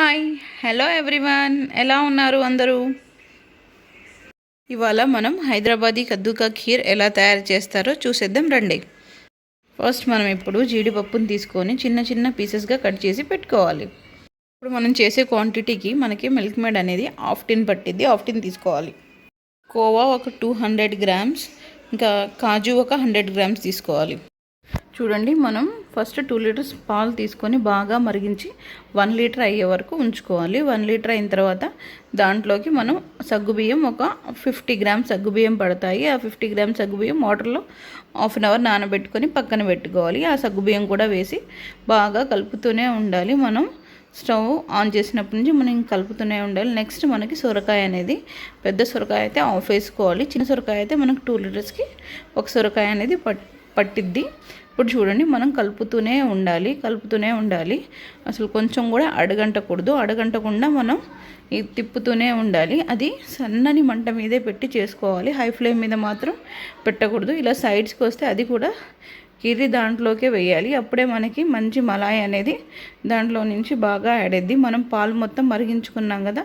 Hi hello everyone, ఎలా ఉన్నారు అందరూ? ఇవాళ మనం హైదరాబాదీ కద్దుకా ఖీర్ ఎలా తయారు చేస్తారో చూసేద్దాం రండి. ఫస్ట్ మనం ఇప్పుడు జీడిపప్పును తీసుకొని చిన్న చిన్న పీసెస్గా కట్ చేసి పెట్టుకోవాలి. ఇప్పుడు మనం చేసే క్వాంటిటీకి మనకి మిల్క్ మేడ్ అనేది హాఫ్ టిన్ పట్టిద్ది, హాఫ్ టిన్ తీసుకోవాలి. కోవా ఒక 200 గ్రామ్స్, ఇంకా కాజు ఒక 100 గ్రామ్స్ తీసుకోవాలి. చూడండి, మనం ఫస్ట్ 2 లీటర్స్ పాలు తీసుకొని బాగా మరిగించి 1 లీటర్ అయ్యే వరకు ఉంచుకోవాలి. 1 లీటర్ అయిన తర్వాత దాంట్లోకి మనం సగ్గుబియ్యం ఒక 50 గ్రామ్స్ సగ్గుబియ్యం పడతాయి. ఆ 50 గ్రామ్స్ సగ్గుబియ్యం వాటర్లో హాఫ్ అన్ అవర్ నానబెట్టుకొని పక్కన పెట్టుకోవాలి. ఆ సగ్గుబియ్యం కూడా వేసి బాగా కలుపుతూనే ఉండాలి. మనం స్టవ్ ఆన్ చేసినప్పటి నుంచి మనం కలుపుతూనే ఉండాలి. నెక్స్ట్ మనకి సొరకాయ అనేది, పెద్ద సొరకాయ అయితే హాఫ్ వేసుకోవాలి. చిన్న సొరకాయ అయితే మనకు 2 లీటర్స్కి ఒక సొరకాయ అనేది పట్టిద్ది. ఇప్పుడు చూడండి, మనం కలుపుతూనే ఉండాలి. అసలు కొంచెం కూడా అడగంటకుండా మనం ఇది తిప్పుతూనే ఉండాలి. అది సన్నని మంట మీదే పెట్టి చేసుకోవాలి, హై ఫ్లేమ్ మీద మాత్రం పెట్టకూడదు. ఇలా సైడ్స్కి వస్తే అది కూడా కీరి దాంట్లోకే వేయాలి. అప్పుడే మనకి మంచి మలాయి అనేది దాంట్లో నుంచి బాగా యాడ్ అయ్యిద్ది. మనం పాలు మొత్తం మరిగించుకున్నాం కదా,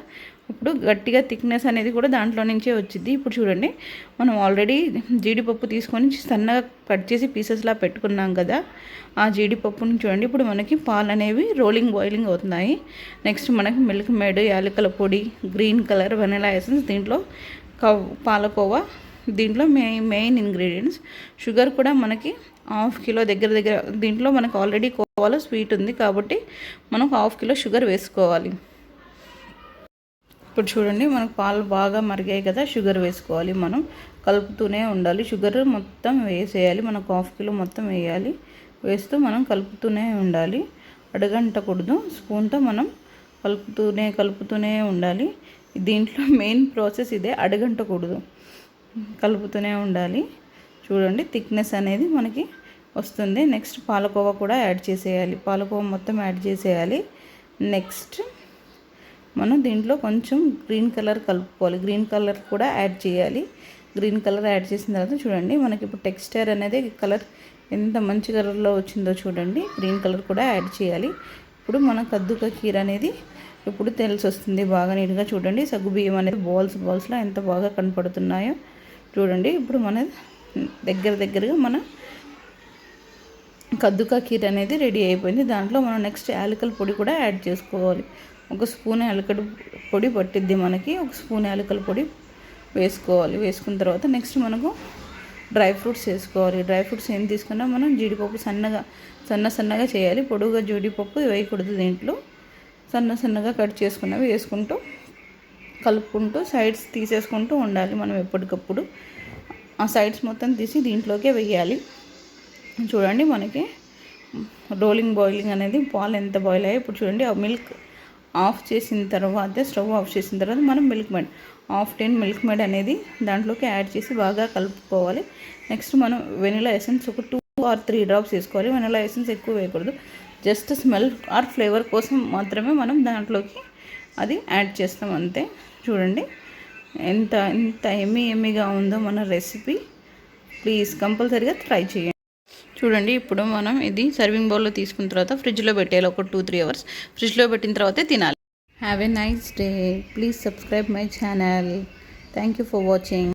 ఇప్పుడు గట్టిగా థిక్నెస్ అనేది కూడా దాంట్లో నుంచే వచ్చింది. ఇప్పుడు చూడండి, మనం ఆల్రెడీ జీడిపప్పు తీసుకొని సన్నగా కట్ చేసి పీసెస్లా పెట్టుకున్నాం కదా, ఆ జీడిపప్పుని చూడండి ఇప్పుడు మనకి పాలు అనేవి బాయిలింగ్ అవుతున్నాయి. నెక్స్ట్ మనకి మిల్క్ మేడ్, యాలకుల పొడి, గ్రీన్ కలర్, వెనిలా ఎసెన్స్, దీంట్లో పాలకోవా, దీంట్లో మెయిన్ ఇంగ్రీడియంట్స్. షుగర్ కూడా మనకి హాఫ్ కిలో దగ్గర దీంట్లో మనకు ఆల్రెడీ కోవాలో స్వీట్ ఉంది కాబట్టి మనం హాఫ్ కిలో షుగర్ వేసుకోవాలి. ఇప్పుడు చూడండి, మనకు పాలు బాగా మరిగాయి కదా, షుగర్ వేసుకోవాలి. మనం కలుపుతూనే ఉండాలి. షుగర్ మొత్తం వేసేయాలి, మనకు హాఫ్ కిలో మొత్తం వేయాలి. వేస్తూ మనం కలుపుతూనే ఉండాలి, అడగంటకూడదు. స్పూన్తో మనం కలుపుతూనే ఉండాలి. దీంట్లో మెయిన్ ప్రాసెస్ ఇదే, అడగంటకూడదు, కలుపుతూనే ఉండాలి. చూడండి, థిక్నెస్ అనేది మనకి వస్తుంది. నెక్స్ట్ పాలకోవా కూడా యాడ్ చేసేయాలి. పాలకోవా మొత్తం యాడ్ చేసేయాలి. నెక్స్ట్ మనం దీంట్లో కొంచెం గ్రీన్ కలర్ కలుపుకోవాలి. గ్రీన్ కలర్ కూడా యాడ్ చేయాలి. గ్రీన్ కలర్ యాడ్ చేసిన తర్వాత చూడండి, మనకి ఇప్పుడు టెక్స్చర్ అనేది కలర్ ఎంత మంచి కలర్లో వచ్చిందో చూడండి. గ్రీన్ కలర్ కూడా యాడ్ చేయాలి. ఇప్పుడు మన కద్దుకా ఖీర్ అనేది ఇప్పుడు తెలిసి వస్తుంది బాగా నీట్గా. చూడండి, సగ్గుబియ్యం అనేది బాల్స్లో ఎంత బాగా కనపడుతున్నాయో చూడండి. ఇప్పుడు మన దగ్గరగా మన కద్దుకా ఖీర్ అనేది రెడీ అయిపోయింది. దాంట్లో మనం నెక్స్ట్ యాలకుల పొడి కూడా యాడ్ చేసుకోవాలి. ఒక స్పూన్ యాలకుల పొడి పట్టిద్ది మనకి, ఒక స్పూన్ యాలకుల పొడి వేసుకోవాలి. వేసుకున్న తర్వాత నెక్స్ట్ మనకు డ్రై ఫ్రూట్స్ వేసుకోవాలి. డ్రై ఫ్రూట్స్ ఏం తీసుకున్నా మనం జీడిపప్పు సన్నగా చేయాలి. పొడుగా జీడిపప్పు వేయకూడదు. దీంట్లో సన్నగా కట్ చేసుకున్నవి వేసుకుంటూ కలుపుకుంటూ సైడ్స్ తీసేసుకుంటూ ఉండాలి. మనం ఎప్పటికప్పుడు ఆ సైడ్స్ మొత్తం తీసి దీంట్లోకే వేయాలి. చూడండి, మనకి బాయిలింగ్ అనేది పాలు ఎంత బాయిల్ అయ్యాయి. ఇప్పుడు చూడండి, ఆ మిల్క్ ఆఫ్ చేసిన తర్వాత, స్టవ్ ఆఫ్ చేసిన తర్వాత మనం మిల్క్ మేడ్ హాఫ్ టిన్ మిల్క్ మేడ్ అనేది దాంట్లోకి యాడ్ చేసి బాగా కలుపుకోవాలి. నెక్స్ట్ మనం వెనిలా ఎసెన్స్ ఒక 2 or 3 డ్రాప్స్ వేసుకోవాలి. వెనిలా ఎసెన్స్ ఎక్కువ వేయకూడదు, జస్ట్ స్మెల్ ఆర్ ఫ్లేవర్ కోసం మాత్రమే మనం దాంట్లోకి అది యాడ్ చేస్తాం, అంతే. చూడండి, ఎంత ఎమ్మీగా ఉందో మన రెసిపీ. ప్లీజ్ కంపల్సరీగా ట్రై చేయండి. చూడండి, ఇప్పుడు మనం ఇది సర్వింగ్ బౌల్లో తీసుకున్న తర్వాత ఫ్రిడ్జ్లో పెట్టేయాలి. ఒక 2-3 అవర్స్ ఫ్రిడ్జ్లో పెట్టిన తర్వాతే తినాలి. Have a nice day. Please subscribe my channel. Thank you for watching.